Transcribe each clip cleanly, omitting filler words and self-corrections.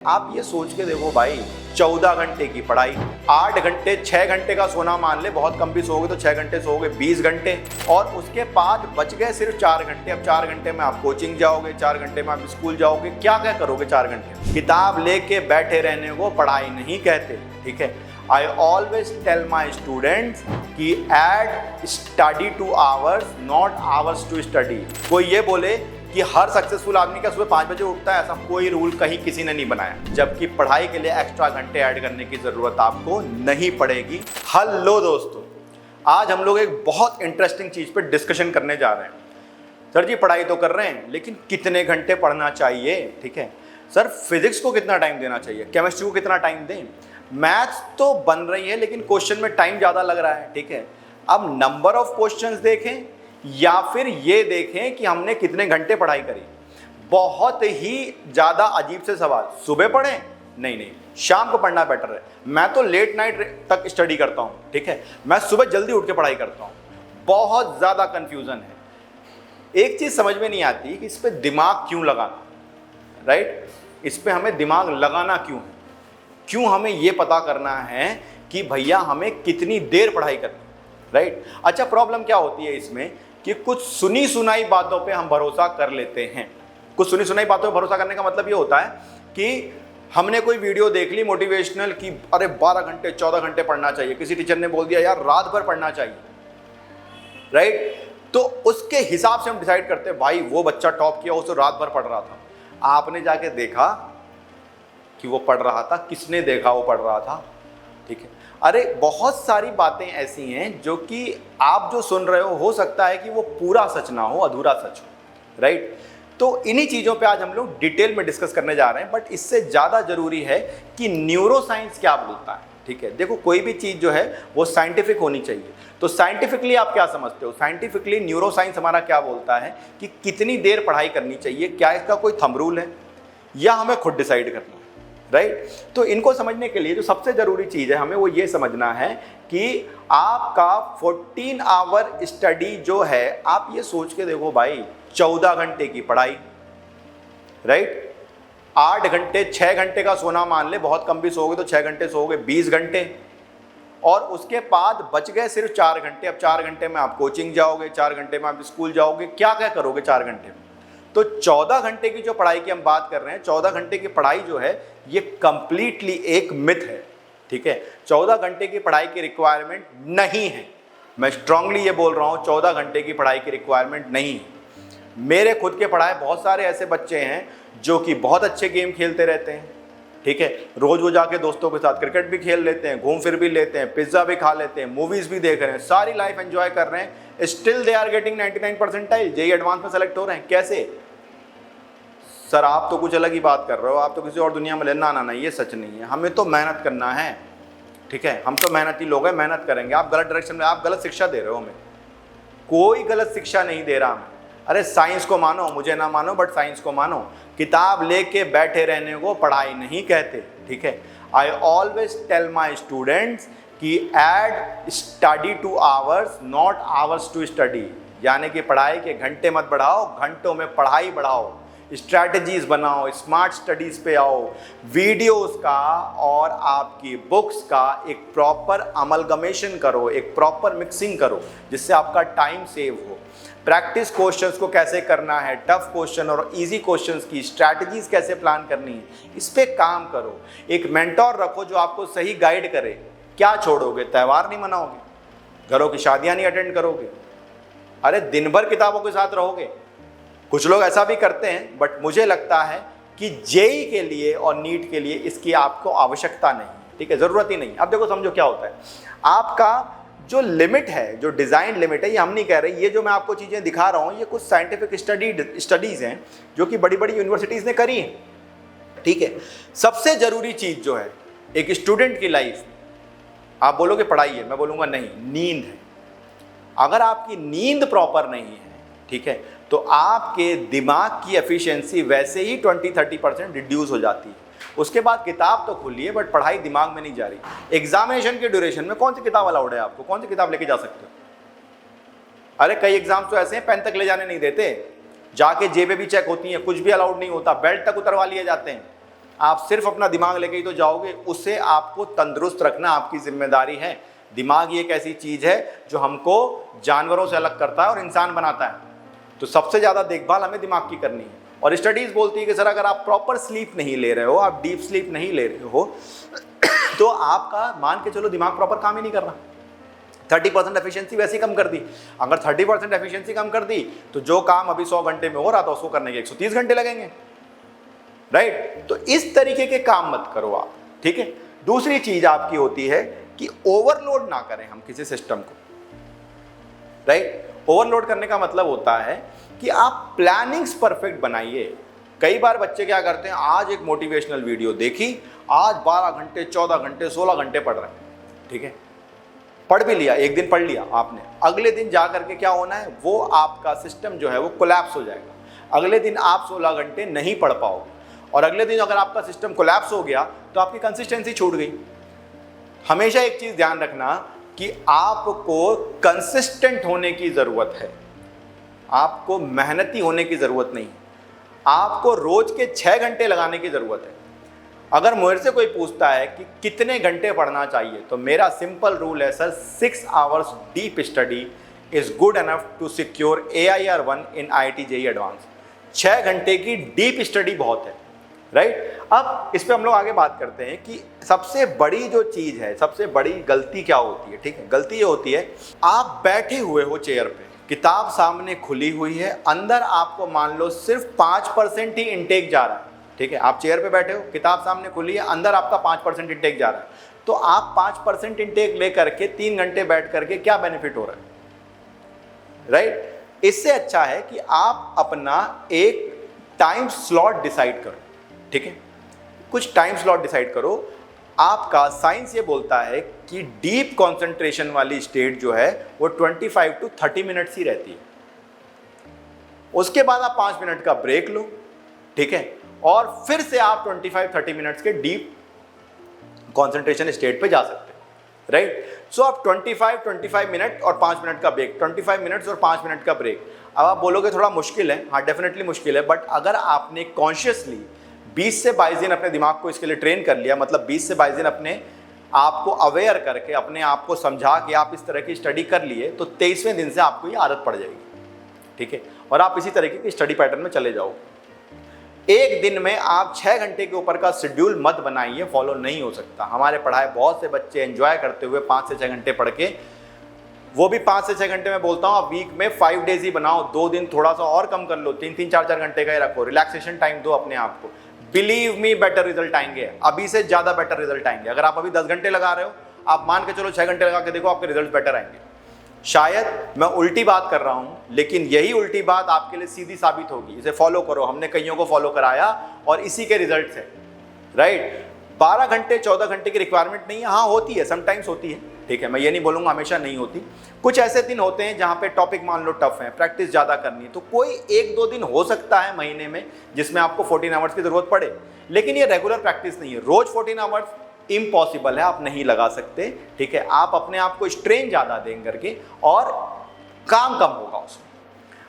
आप ये सोच के देखो भाई, 14 घंटे की पढ़ाई, 8 घंटे 6 घंटे का सोना मान ले, बहुत कम भी सोओगे तो 6 घंटे सोओगे, 20 घंटे, और उसके बाद बच गए सिर्फ 4 घंटे। अब 4 घंटे में आप कोचिंग जाओगे, 4 घंटे में आप स्कूल जाओगे, क्या क्या करोगे 4 घंटे? किताब लेके बैठे रहने को पढ़ाई नहीं कहते, ठीक है। I always tell my students कि add study to hours, not hours to study. कोई ये बोले कि हर सक्सेसफुल आदमी का सुबह 5 बजे उठता है, ऐसा कोई रूल कहीं किसी ने नहीं बनाया, जबकि पढ़ाई के लिए एक्स्ट्रा घंटे ऐड करने की जरूरत आपको नहीं पड़ेगी। हेलो दोस्तों, आज हम लोग एक बहुत इंटरेस्टिंग चीज पे डिस्कशन करने जा रहे हैं। सर जी, पढ़ाई तो कर रहे हैं लेकिन कितने घंटे पढ़ना चाहिए? ठीक है सर, फिजिक्स को कितना टाइम देना चाहिए, केमिस्ट्री को कितना टाइम दें, मैथ्स तो बन रही है लेकिन क्वेश्चन में टाइम ज्यादा लग रहा है, ठीक है। अब नंबर ऑफ क्वेश्चंस देखें या फिर ये देखें कि हमने कितने घंटे पढ़ाई करी। बहुत ही ज्यादा अजीब से सवाल। सुबह पढ़ें? नहीं, शाम को पढ़ना बेटर है। मैं तो लेट नाइट तक स्टडी करता हूं, ठीक है। मैं सुबह जल्दी उठ के पढ़ाई करता हूं। बहुत ज्यादा कंफ्यूजन है। एक चीज समझ में नहीं आती कि इस पे दिमाग क्यों लगाना, राइट। इस पे हमें दिमाग लगाना क्यों है? क्यों हमें ये पता करना है कि भैया हमें कितनी देर पढ़ाई करनी, राइट। अच्छा, प्रॉब्लम क्या होती है इसमें कि कुछ सुनी सुनाई बातों पे हम भरोसा कर लेते हैं। कुछ सुनी सुनाई बातों पे भरोसा करने का मतलब ये होता है कि हमने कोई वीडियो देख ली मोटिवेशनल की, अरे 12 घंटे 14 घंटे पढ़ना चाहिए, किसी टीचर ने बोल दिया यार रात भर पढ़ना चाहिए, राइट। तो उसके हिसाब से हम डिसाइड करते हैं भाई वो बच्चा टॉप किया, उसको रात भर पढ़ रहा था। आपने जाके देखा कि वो पढ़ रहा था? किसने देखा वो पढ़ रहा था? ठीक है। अरे बहुत सारी बातें ऐसी हैं जो कि आप जो सुन रहे हो सकता है कि वो पूरा सच ना हो, अधूरा सच हो, राइट। तो इन्हीं चीज़ों पे आज हम लोग डिटेल में डिस्कस करने जा रहे हैं। बट इससे ज़्यादा ज़रूरी है कि न्यूरोसाइंस क्या बोलता है, ठीक है। देखो, कोई भी चीज़ जो है वो साइंटिफिक होनी चाहिए। तो साइंटिफिकली आप क्या समझते हो? साइंटिफिकली न्यूरोसाइंस हमारा क्या बोलता है कि कितनी देर पढ़ाई करनी चाहिए? क्या इसका कोई थंब रूल है या हमें खुद डिसाइड करना है, राइट। तो इनको समझने के लिए जो सबसे जरूरी चीज है, हमें वो ये समझना है कि आपका 14 आवर स्टडी जो है, आप ये सोच के देखो भाई, 14 घंटे की पढ़ाई, राइट। 8 घंटे 6 घंटे का सोना मान ले, बहुत कम भी सोओगे तो 6 घंटे सोओगे, 20 घंटे, और उसके बाद बच गए सिर्फ 4 घंटे। अब 4 घंटे में आप कोचिंग जाओगे, 4 घंटे में आप स्कूल जाओगे, क्या क्या करोगे 4 घंटे में? तो 14 घंटे की जो पढ़ाई की हम बात कर रहे हैं, 14 घंटे की पढ़ाई जो है ये कंप्लीटली एक मिथ है, ठीक है। 14 घंटे की पढ़ाई की रिक्वायरमेंट नहीं है। मैं स्ट्रांगली ये बोल रहा हूँ, 14 घंटे की पढ़ाई की रिक्वायरमेंट नहीं है। मेरे खुद के पढ़ाए बहुत सारे ऐसे बच्चे हैं जो कि बहुत अच्छे गेम खेलते रहते हैं, ठीक है। रोज वो जाके दोस्तों के साथ क्रिकेट भी खेल लेते हैं, घूम फिर भी लेते हैं, पिज्जा भी खा लेते हैं, मूवीज भी देख रहे हैं, सारी लाइफ एंजॉय कर रहे हैं। Still they are getting 99 percentile, JEE Advance में सेलेक्ट हो रहे हैं। कैसे? सर आप तो कुछ अलग ही बात कर रहे हो, आप तो किसी और दुनिया में लेना ना, ये सच नहीं है। हमें तो मेहनत करना है, ठीक है। हम तो मेहनती लोग हैं, मेहनत करेंगे। आप गलत डायरेक्शन में, आप गलत शिक्षा दे रहे हो हमें। कोई गलत शिक्षा नहीं दे रहा मैं। अरे साइंस को मानो, मुझे ना मानो, बट साइंस को मानो। किताब लेके बैठे रहने को पढ़ाई नहीं कहते, ठीक है। I always tell my students कि add study to hours, not hours to study. यानी कि पढ़ाई के घंटे मत बढ़ाओ, घंटों में पढ़ाई बढ़ाओ। स्ट्रैटेजीज बनाओ, स्मार्ट स्टडीज पे आओ, वीडियोस का और आपकी बुक्स का एक प्रॉपर अमलगमेशन करो, एक प्रॉपर मिक्सिंग करो, जिससे आपका टाइम सेव हो। प्रैक्टिस क्वेश्चंस को कैसे करना है, टफ क्वेश्चन और इजी क्वेश्चंस की स्ट्रैटेजीज कैसे प्लान करनी है, इस पे काम करो। एक मेंटोर रखो जो आपको सही गाइड करे। क्या छोड़ोगे? त्योहार नहीं मनाओगे, घरों की शादियां नहीं अटेंड करोगे, अरे दिन भर किताबों के साथ रहोगे। कुछ लोग ऐसा भी करते हैं, बट मुझे लगता है कि जेईई के लिए और नीट के लिए इसकी आपको आवश्यकता नहीं, ठीक है, जरूरत ही नहीं। अब देखो, समझो क्या होता है। आपका जो लिमिट है, जो डिजाइन लिमिट है, ये हम नहीं कह रहे, ये जो मैं आपको चीजें दिखा रहा हूं, ये कुछ साइंटिफिक स्टडीज हैं जो कि बड़ी बड़ी यूनिवर्सिटीज ने करी हैं, ठीक है। सबसे जरूरी चीज जो है एक स्टूडेंट की लाइफ, आप बोलोगे पढ़ाई है, मैं बोलूंगा नहीं, नींद है। अगर आपकी नींद प्रॉपर नहीं है, ठीक है, तो आपके दिमाग की एफिशिएंसी वैसे ही 20-30% रिड्यूस हो जाती है। उसके बाद किताब तो खुली है बट पढ़ाई दिमाग में नहीं जा रही। एग्जामिनेशन के ड्यूरेशन में कौन सी किताब अलाउड है आपको? कौन सी किताब लेके जा सकते हो? अरे कई एग्जाम्स तो ऐसे हैं पेन तक ले जाने नहीं देते, जाके जेबें भी चेक होती हैं, कुछ भी अलाउड नहीं होता, बेल्ट तक उतरवा लिए जाते हैं। आप सिर्फ अपना दिमाग लेके ही तो जाओगे, उसे आपको तंदुरुस्त रखना आपकी जिम्मेदारी है। दिमाग ये एक ऐसी चीज़ है जो हमको जानवरों से अलग करता है और इंसान बनाता है। तो सबसे ज़्यादा देखभाल हमें दिमाग की करनी है। और स्टडीज़ बोलती है कि सर अगर आप प्रॉपर स्लीप नहीं ले रहे हो, आप डीप स्लीप नहीं ले रहे हो, तो आपका मान के चलो दिमाग प्रॉपर काम ही नहीं कर रहा। 30% एफिशिएंसी वैसे ही कम कर दी। अगर 30% एफिशिएंसी कम कर दी तो जो काम अभी 100 घंटे में हो रहा था उसको करने के 130 घंटे लगेंगे, राइट। तो इस तरीके के काम मत करो आप, ठीक है। दूसरी चीज आपकी होती है कि ओवरलोड ना करें हम किसी सिस्टम को, राइट। ओवरलोड करने का मतलब होता है कि आप प्लानिंग्स परफेक्ट बनाइए। कई बार बच्चे क्या करते हैं, आज एक मोटिवेशनल वीडियो देखी, आज 12 घंटे 14 घंटे 16 घंटे पढ़ रहे हैं, ठीक है। पढ़ भी लिया, एक दिन पढ़ लिया आपने, अगले दिन जा करके क्या होना है, वो आपका सिस्टम जो है वो कोलैप्स हो जाएगा। अगले दिन आप 16 घंटे नहीं पढ़ पाओगे, और अगले दिन अगर आपका सिस्टम कोलैप्स हो गया तो आपकी कंसिस्टेंसी छूट गई। हमेशा एक चीज ध्यान रखना कि आपको कंसिस्टेंट होने की जरूरत है, आपको मेहनती होने की जरूरत नहीं, आपको रोज के 6 घंटे लगाने की जरूरत है। अगर मुझे से कोई पूछता है कि कितने घंटे पढ़ना चाहिए, तो मेरा सिंपल रूल है sir, 6 hours deep study is good enough to secure AIR1 in IIT JEE Advance. 6 घंटे की डीप स्टडी बहुत है, राइट। अब इस पे हम लोग आगे बात करते हैं कि सबसे बड़ी जो चीज़ है, सबसे बड़ी गलती क्या होती है, ठीक है। गलती ये होती है, आप बैठे हुए हो चेयर पे, किताब सामने खुली हुई है, अंदर आपको मान लो सिर्फ 5% ही इनटेक जा रहा है, ठीक है। आप चेयर पे बैठे हो, किताब सामने खुली है, अंदर आपका 5% इनटेक जा रहा है, तो आप 5% इनटेक ले करके 3 घंटे बैठ करके क्या बेनिफिट हो रहा है, राइट। इससे अच्छा है कि आप अपना एक टाइम स्लॉट डिसाइड करो, ठीक है। कुछ टाइम स्लॉट डिसाइड करो। आपका साइंस ये बोलता है कि डीप कंसंट्रेशन वाली स्टेट जो है वो 25 to 30 मिनट्स ही रहती है। उसके बाद आप 5 मिनट का ब्रेक लो, ठीक है, और फिर से आप 25-30 मिनट्स के डीप कंसंट्रेशन स्टेट पे जा सकते हैं, राइट। सो आप 25 मिनट और 5 मिनट का ब्रेक, 25 मिनट्स और 5 मिनट का ब्रेक। अब आप बोलोगे थोड़ा मुश्किल है, हाँ डेफिनेटली मुश्किल है, बट अगर आपने कॉन्शियसली 20 से 22 दिन अपने दिमाग को इसके लिए ट्रेन कर लिया, मतलब 20 से 22 दिन अपने आप को अवेयर करके, अपने आप को समझा कि आप इस तरह की स्टडी कर लिए, तो 23वें दिन से आपको ये आदत पड़ जाएगी, ठीक है, और आप इसी तरीके की स्टडी पैटर्न में चले जाओ। एक दिन में आप 6 घंटे के ऊपर का शेड्यूल मत बनाइए, फॉलो नहीं हो सकता। हमारे पढ़ाए बहुत से बच्चे एंजॉय करते हुए 5 से 6 घंटे पढ़ के, वो भी 5 से 6 घंटे में बोलता हूँ, आप वीक में 5 डेज ही बनाओ, 2 दिन थोड़ा सा और कम कर लो, 3-3, 4-4 घंटे का ही रखो, रिलैक्सेशन टाइम दो अपने आप को। बिलीव मी, बेटर रिजल्ट आएंगे, अभी से ज़्यादा बेटर रिजल्ट आएंगे। अगर आप अभी 10 घंटे लगा रहे हो, आप मान के चलो 6 घंटे लगा के देखो, आपके रिजल्ट बेटर आएंगे। शायद मैं उल्टी बात कर रहा हूँ, लेकिन यही उल्टी बात आपके लिए सीधी साबित होगी। इसे फॉलो करो, हमने कईयों को फॉलो कराया और इसी के रिजल्ट है, राइट। 12 घंटे 14 घंटे की रिक्वायरमेंट नहीं है, हाँ होती है, समटाइम्स होती है, ठीक है, मैं ये नहीं बोलूँगा हमेशा नहीं होती। कुछ ऐसे दिन होते हैं जहाँ पे टॉपिक मान लो टफ है, प्रैक्टिस ज़्यादा करनी है, तो कोई 1-2 दिन हो सकता है महीने में जिसमें आपको 14 आवर्स की ज़रूरत पड़े, लेकिन ये रेगुलर प्रैक्टिस नहीं है। रोज़ 14 आवर्स इम्पॉसिबल है, आप नहीं लगा सकते, ठीक है। आप अपने आप को स्ट्रेन ज़्यादा देंगे करके और काम कम होगा उसमें।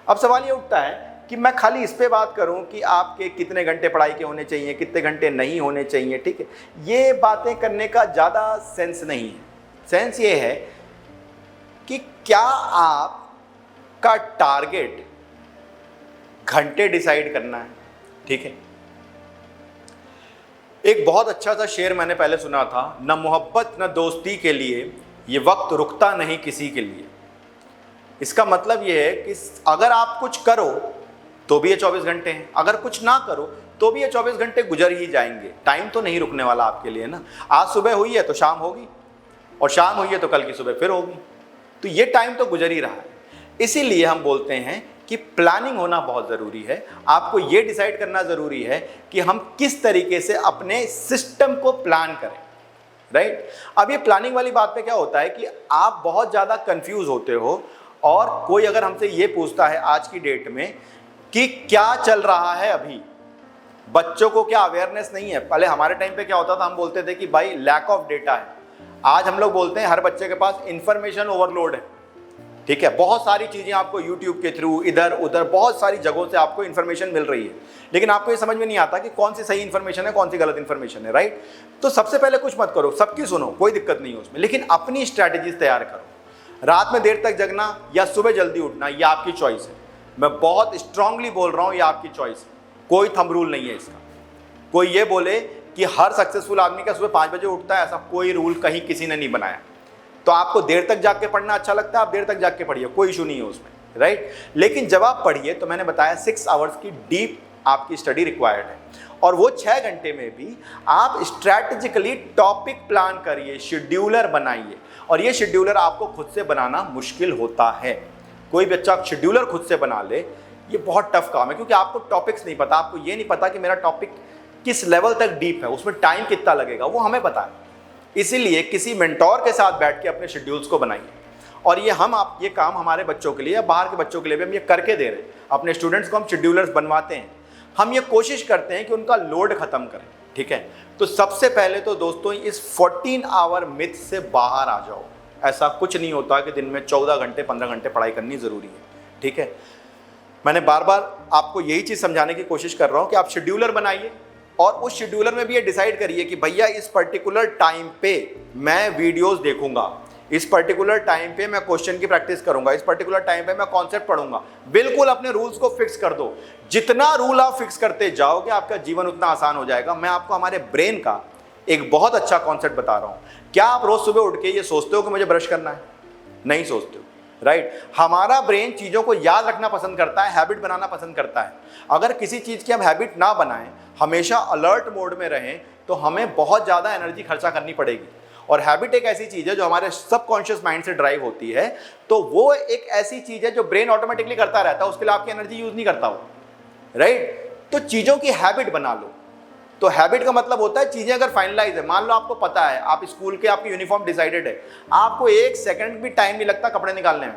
अब सवाल ये उठता है कि मैं खाली इस पे बात करूं कि आपके कितने घंटे पढ़ाई के होने चाहिए, कितने घंटे नहीं होने चाहिए, ठीक है, ये बातें करने का ज़्यादा सेंस नहीं है। सेंस ये है कि क्या आपका टारगेट घंटे डिसाइड करना है, ठीक है। एक बहुत अच्छा सा शेर मैंने पहले सुना था, न मोहब्बत न दोस्ती के लिए ये वक्त रुकता नहीं किसी के लिए। इसका मतलब ये है कि अगर आप कुछ करो तो भी ये 24 घंटे हैं, अगर कुछ ना करो तो भी ये 24 घंटे गुजर ही जाएंगे। टाइम तो नहीं रुकने वाला आपके लिए ना। आज सुबह हुई है तो शाम होगी, और शाम हुई है तो कल की सुबह फिर होगी, तो ये टाइम तो गुजर ही रहा है। इसीलिए हम बोलते हैं कि प्लानिंग होना बहुत ज़रूरी है। आपको ये डिसाइड करना ज़रूरी है कि हम किस तरीके से अपने सिस्टम को प्लान करें, राइट। अब ये प्लानिंग वाली बात पे क्या होता है कि आप बहुत ज़्यादा कंफ्यूज होते हो, और कोई अगर हमसे ये पूछता है आज की डेट में कि क्या चल रहा है अभी, बच्चों को क्या अवेयरनेस नहीं है। पहले हमारे टाइम पे क्या होता था, हम बोलते थे कि भाई लैक ऑफ डेटा है। आज हम लोग बोलते हैं हर बच्चे के पास इंफॉर्मेशन ओवरलोड है। ठीक है, बहुत सारी चीज़ें आपको YouTube के थ्रू इधर उधर बहुत सारी जगहों से आपको इन्फॉर्मेशन मिल रही है, लेकिन आपको ये समझ में नहीं आता कि कौन सी सही इन्फॉर्मेशन है, कौन सी गलत इन्फॉर्मेशन है, राइट। तो सबसे पहले कुछ मत करो, सबकी सुनो, कोई दिक्कत नहीं है उसमें, लेकिन अपनी स्ट्रैटेजीज तैयार करो। रात में देर तक जगना या सुबह जल्दी उठना, ये आपकी चॉइस है। मैं बहुत स्ट्रांगली बोल रहा हूँ, ये आपकी चॉइस है, कोई थंब रूल नहीं है इसका। कोई ये बोले कि हर सक्सेसफुल आदमी का सुबह 5 बजे उठता है, ऐसा कोई रूल कहीं किसी ने नहीं बनाया। तो आपको देर तक जाग के पढ़ना अच्छा लगता है, आप देर तक जाग के पढ़िए, कोई इशू नहीं है उसमें, राइट। लेकिन जब आप पढ़िए तो मैंने बताया 6 आवर्स की डीप आपकी स्टडी रिक्वायर्ड है, और वो 6 घंटे में भी आप स्ट्रैटेजिकली टॉपिक प्लान करिए, शेड्यूलर बनाइए। और ये शेड्यूलर आपको खुद से बनाना मुश्किल होता है। कोई बच्चा शेड्यूलर खुद से बना ले, ये बहुत टफ काम है, क्योंकि आपको टॉपिक्स नहीं पता, आपको ये नहीं पता कि मेरा टॉपिक किस लेवल तक डीप है, उसमें टाइम कितना लगेगा, वो हमें पता है। इसीलिए किसी मेंटोर के साथ बैठ के अपने शेड्यूल्स को बनाइए। और ये काम हमारे बच्चों के लिए या बाहर के बच्चों के लिए भी हम ये करके दे रहे हैं। अपने स्टूडेंट्स को हम शेड्यूलर्स बनवाते हैं, हम ये कोशिश करते हैं कि उनका लोड खत्म करें, ठीक है। तो सबसे पहले तो दोस्तों इस 14 आवर मिथ से बाहर आ जाओ। ऐसा कुछ नहीं होता कि दिन में 14 घंटे 15 घंटे पढ़ाई करनी ज़रूरी है, ठीक है। मैंने बार बार आपको यही चीज़ समझाने की कोशिश कर रहा हूँ कि आप शेड्यूलर बनाइए, और उस शेड्यूलर में भी ये डिसाइड करिए कि भैया इस पर्टिकुलर टाइम पे मैं वीडियोस देखूंगा, इस पर्टिकुलर टाइम पे मैं क्वेश्चन की प्रैक्टिस करूंगा, इस पर्टिकुलर टाइम पे मैं कॉन्सेप्ट पढ़ूंगा। बिल्कुल अपने रूल्स को फिक्स कर दो। जितना रूल आप फिक्स करते जाओगे आपका जीवन उतना आसान हो जाएगा। मैं आपको हमारे ब्रेन का एक बहुत अच्छा कॉन्सेप्ट बता रहा हूं। क्या आप रोज सुबह उठ के ये सोचते हो कि मुझे ब्रश करना है? नहीं सोचते हो, राइट। हमारा ब्रेन चीज़ों को याद रखना पसंद करता है, हैबिट बनाना पसंद करता है। अगर किसी चीज़ की हम हैबिट ना बनाएं, हमेशा अलर्ट मोड में रहें, तो हमें बहुत ज़्यादा एनर्जी खर्चा करनी पड़ेगी। और हैबिट एक ऐसी चीज़ है जो हमारे सबकॉन्शियस माइंड से ड्राइव होती है, तो वो एक ऐसी चीज़ है जो ब्रेन ऑटोमेटिकली करता रहता है, उसके लिए आपकी एनर्जी यूज़ नहीं करता हो, राइट। तो चीज़ों की हैबिट बना लो। तो हैबिट का मतलब होता है चीज़ें अगर फाइनलाइज है, मान लो आपको पता है आप स्कूल के आपकी यूनिफॉर्म डिसाइडेड है, आपको 1 सेकंड भी टाइम नहीं लगता कपड़े निकालने में।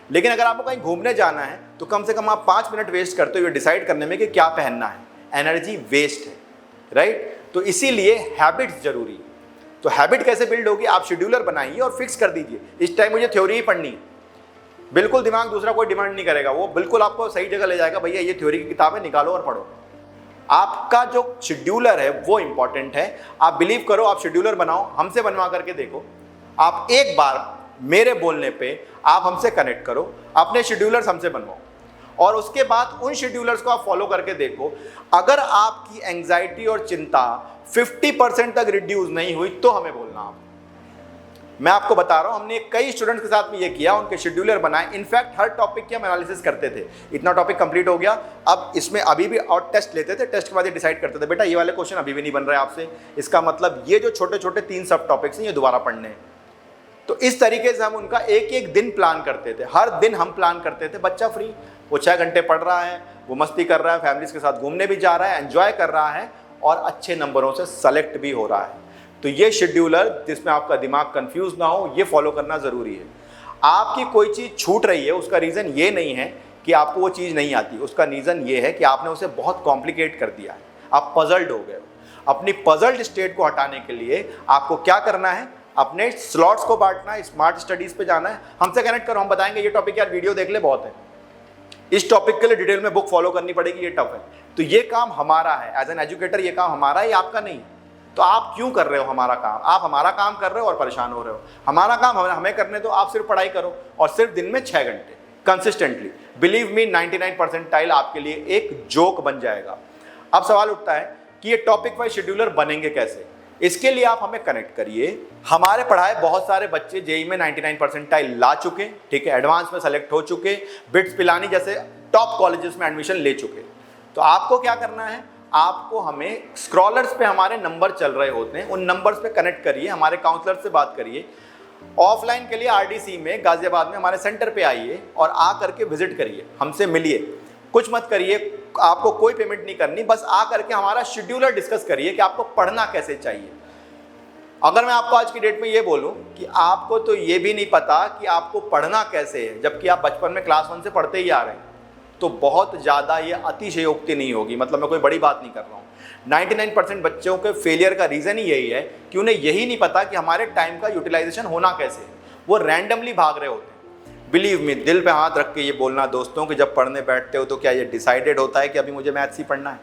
लेकिन अगर आपको कहीं घूमने जाना है तो कम से कम आप 5 मिनट वेस्ट करते हो ये डिसाइड करने में कि क्या पहनना है। एनर्जी वेस्ट है, राइट। तो इसीलिए हैबिट्स जरूरी है। तो हैबिट कैसे बिल्ड होगी? आप शेड्यूलर बनाइए और फिक्स कर दीजिए, इस टाइम मुझे थ्योरी ही पढ़नी है। बिल्कुल दिमाग दूसरा कोई डिमांड नहीं करेगा, वो बिल्कुल आपको सही जगह ले जाएगा, भैया ये थ्योरी की किताबें निकालो और पढ़ो। आपका जो शेड्यूलर है वो इंपॉर्टेंट है। आप बिलीव करो, आप शेड्यूलर बनाओ, हमसे बनवा करके देखो। आप एक बार मेरे बोलने पे आप हमसे कनेक्ट करो, अपने शेड्यूलर्स हमसे बनवाओ, और उसके बाद उन शेड्यूलर्स को आप फॉलो करके देखो। अगर आपकी एंजाइटी और चिंता 50% तक रिड्यूस नहीं हुई तो हमें बोलना। आप, मैं आपको बता रहा हूं, हमने कई स्टूडेंट्स के साथ में ये किया, उनके शेड्यूलर बनाए। इनफैक्ट हर टॉपिक की हम एनालिसिस करते थे। इतना टॉपिक कंप्लीट हो गया, अब इसमें अभी भी और टेस्ट लेते थे, टेस्ट के बाद ये डिसाइड करते थे बेटा ये वाले क्वेश्चन अभी भी नहीं बन रहे आपसे, इसका मतलब ये जो छोटे छोटे 3 सब टॉपिक्स हैं ये दोबारा पढ़ने हैं। तो इस तरीके से हम उनका एक एक दिन प्लान करते थे। हर दिन हम प्लान करते थे, बच्चा फ्री, वो 6 घंटे पढ़ रहा है, वो मस्ती कर रहा है, फैमिलीज के साथ घूमने भी जा रहा है, एंजॉय कर रहा है, और अच्छे नंबरों से सेलेक्ट भी हो रहा है। तो ये शेड्यूलर जिसमें आपका दिमाग कंफ्यूज ना हो, ये फॉलो करना ज़रूरी है। आपकी कोई चीज़ छूट रही है, उसका रीज़न ये नहीं है कि आपको वो चीज़ नहीं आती, उसका रीज़न ये है कि आपने उसे बहुत कॉम्प्लिकेट कर दिया है, आप पजल्ड हो गए हो। अपनी पजल्ड स्टेट को हटाने के लिए आपको क्या करना है? अपने स्लॉट्स को बांटना है, स्मार्ट स्टडीज़ पे जाना है। हमसे कनेक्ट करो, हम बताएंगे ये टॉपिक यार वीडियो देख ले, बहुत है, इस टॉपिक के लिए डिटेल में बुक फॉलो करनी पड़ेगी, ये टफ है। तो ये काम हमारा है, एज एन एजुकेटर ये काम हमारा है, आपका नहीं। तो आप क्यों कर रहे हो हमारा काम? आप हमारा काम कर रहे हो और परेशान हो रहे हो। हमारा काम हमें करने दो, आप सिर्फ पढ़ाई करो, और सिर्फ दिन में 6 घंटे कंसिस्टेंटली। बिलीव मी 99 परसेंटाइल आपके लिए एक जोक बन जाएगा। अब सवाल उठता है कि ये टॉपिक वाइज शेड्यूलर बनेंगे कैसे? इसके लिए आप हमें कनेक्ट करिए। हमारे पढ़ाए बहुत सारे बच्चे जेई में 99 परसेंटाइल ला चुके, ठीक है, एडवांस में सेलेक्ट हो चुके, बिट्स पिलानी जैसे टॉप कॉलेजेस में एडमिशन ले चुके। तो आपको क्या करना है? आपको हमें स्क्रॉलर्स पे हमारे नंबर चल रहे होते हैं, उन नंबर्स पे कनेक्ट करिए, हमारे काउंसलर से बात करिए। ऑफलाइन के लिए आरडीसी में गाजियाबाद में हमारे सेंटर पे आइए और आ करके विजिट करिए, हमसे मिलिए। कुछ मत करिए, आपको कोई पेमेंट नहीं करनी, बस आ करके हमारा शेड्यूलर डिस्कस करिए कि आपको पढ़ना कैसे चाहिए। अगर मैं आपको आज की डेट में ये बोलूं कि आपको तो ये भी नहीं पता कि आपको पढ़ना कैसे है, जबकि आप बचपन में क्लास 1 से पढ़ते ही आ रहे हैं, तो बहुत ज़्यादा ये अतिशयोक्ति नहीं होगी। मतलब मैं कोई बड़ी बात नहीं कर रहा हूँ। 99% बच्चों के फेलियर का रीज़न ही यही है कि उन्हें यही नहीं पता कि हमारे टाइम का यूटिलाइजेशन होना कैसे है। वो रैंडमली भाग रहे होते हैं। बिलीव मी, दिल पे हाथ रख के ये बोलना दोस्तों कि जब पढ़ने बैठते हो तो क्या ये डिसाइडेड होता है कि अभी मुझे मैथ्स ही पढ़ना है?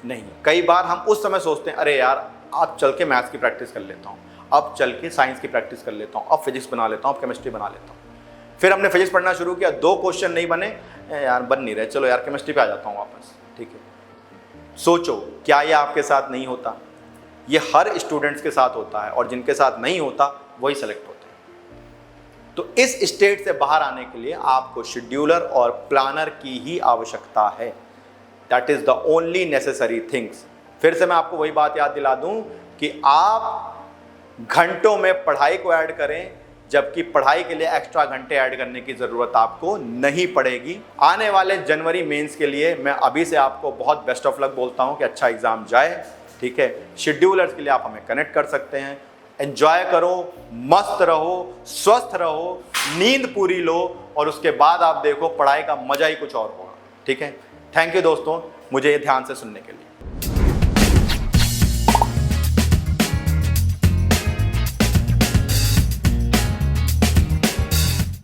नहीं। कई बार हम उस समय सोचते हैं अरे यार अब चल के मैथ्स की प्रैक्टिस कर लेता हूँ, अब चल के साइंस की प्रैक्टिस कर लेता हूँ, अब फिजिक्स बना लेता हूँ, अब केमिस्ट्री बना लेता हूँ। फिर हमने फिजिक्स पढ़ना शुरू किया, 2 क्वेश्चन नहीं बने, यार बन नहीं रहे, चलो यार केमिस्ट्री पे आ जाता हूँ वापस। ठीक है, सोचो क्या ये आपके साथ नहीं होता? ये हर स्टूडेंट्स के साथ होता है, और जिनके साथ नहीं होता वही सेलेक्ट होते हैं। तो इस स्टेट से बाहर आने के लिए आपको शेड्यूलर और प्लानर की ही आवश्यकता है। That is the only necessary things. फिर से मैं आपको वही बात याद दिला दूं कि आप घंटों में पढ़ाई को ऐड करें, जबकि पढ़ाई के लिए एक्स्ट्रा घंटे ऐड करने की ज़रूरत आपको नहीं पड़ेगी। आने वाले जनवरी मेंस के लिए मैं अभी से आपको बहुत बेस्ट ऑफ लक बोलता हूं कि अच्छा एग्ज़ाम जाए। ठीक है, शेड्यूलर्स के लिए आप हमें कनेक्ट कर सकते हैं। एंजॉय करो, मस्त रहो, स्वस्थ रहो, नींद पूरी लो, और उसके बाद आप देखो पढ़ाई का मज़ा ही कुछ और होगा। ठीक है, थैंक यू दोस्तों मुझे ध्यान से सुनने के लिए।